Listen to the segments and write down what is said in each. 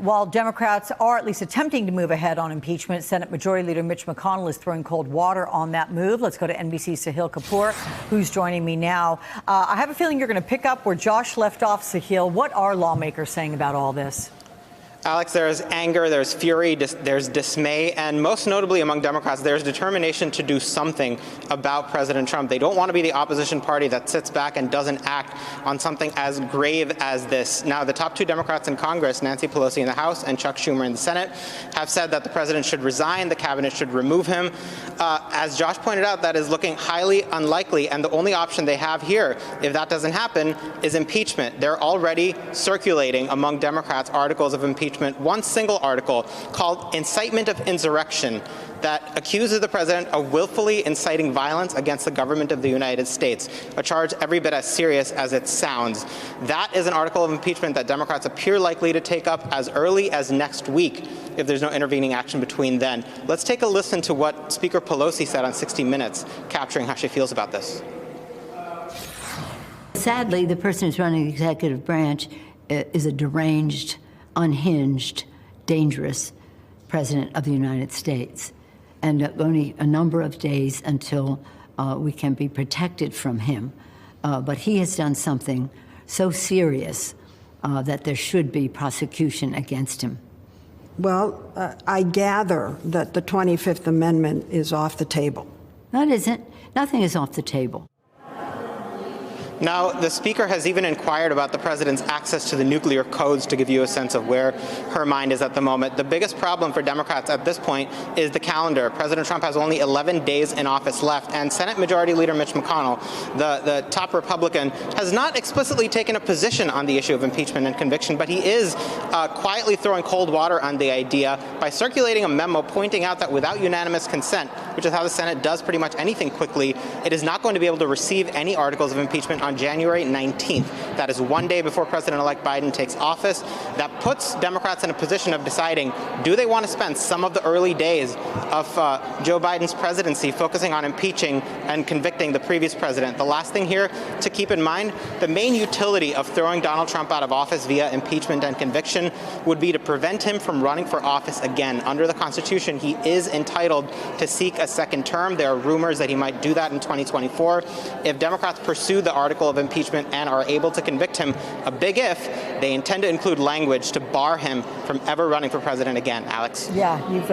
while Democrats are at least attempting to move ahead on impeachment, Senate Majority Leader Mitch McConnell is throwing cold water on that move. Let's go to NBC's Sahil Kapoor, who's joining me now. I have a feeling you're going to pick up where Josh left off, Sahil. What are lawmakers saying about all this? Alex, there's anger, there's fury, there's dismay, and most notably among Democrats, there's determination to do something about President Trump. They don't want to be the opposition party that sits back and doesn't act on something as grave as this. Now, the top two Democrats in Congress, Nancy Pelosi in the House and Chuck Schumer in the Senate, have said that the president should resign, the cabinet should remove him. As Josh pointed out, that is looking highly unlikely, and the only option they have here, if that doesn't happen, is impeachment. They're already circulating among Democrats articles of impeachment. One single article called Incitement of Insurrection that accuses the president of willfully inciting violence against the government of the United States, a charge every bit as serious as it sounds. That is an article of impeachment that Democrats appear likely to take up as early as next week if there's no intervening action between then. Let's take a listen to what Speaker Pelosi said on 60 Minutes, capturing how she feels about this. Sadly, the person who's running the executive branch is a deranged, unhinged, dangerous president of the United States. And only a number of days until we can be protected from him. But he has done something so serious that there should be prosecution against him. Well, I gather that the 25th Amendment is off the table. No, it isn't. Nothing is off the table. Now, the Speaker has even inquired about the president's access to the nuclear codes to give you a sense of where her mind is at the moment. The biggest problem for Democrats at this point is the calendar. President Trump has only 11 days in office left, and Senate Majority Leader Mitch McConnell, the top Republican, has not explicitly taken a position on the issue of impeachment and conviction, but he is quietly throwing cold water on the idea by circulating a memo pointing out that without unanimous consent, which is how the Senate does pretty much anything quickly, it is not going to be able to receive any articles of impeachment on January 19th. That is one day before President-elect Biden takes office. That puts Democrats in a position of deciding, do they want to spend some of the early days of Joe Biden's presidency focusing on impeaching and convicting the previous president? The last thing here to keep in mind, the main utility of throwing Donald Trump out of office via impeachment and conviction would be to prevent him from running for office again. Under the Constitution, he is entitled to seek a second term. There are rumors that he might do that in 2024. If Democrats pursue the article of impeachment and are able to convict him, a big if, they intend to include language to bar him from ever running for president again. Alex? Yeah, you've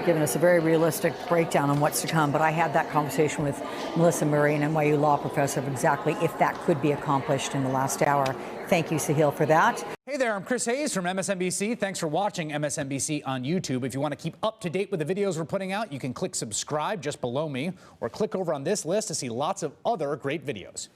given us a very realistic breakdown on what's to come, but I had that conversation with Melissa Murray, an NYU law professor, of exactly if that could be accomplished in the last hour. Thank you, Sahil, for that. Hey there, I'm Chris Hayes from MSNBC. Thanks for watching MSNBC on YouTube. If you want to keep up to date with the videos we're putting out, you can click subscribe just below me or click over on this list to see lots of other great videos.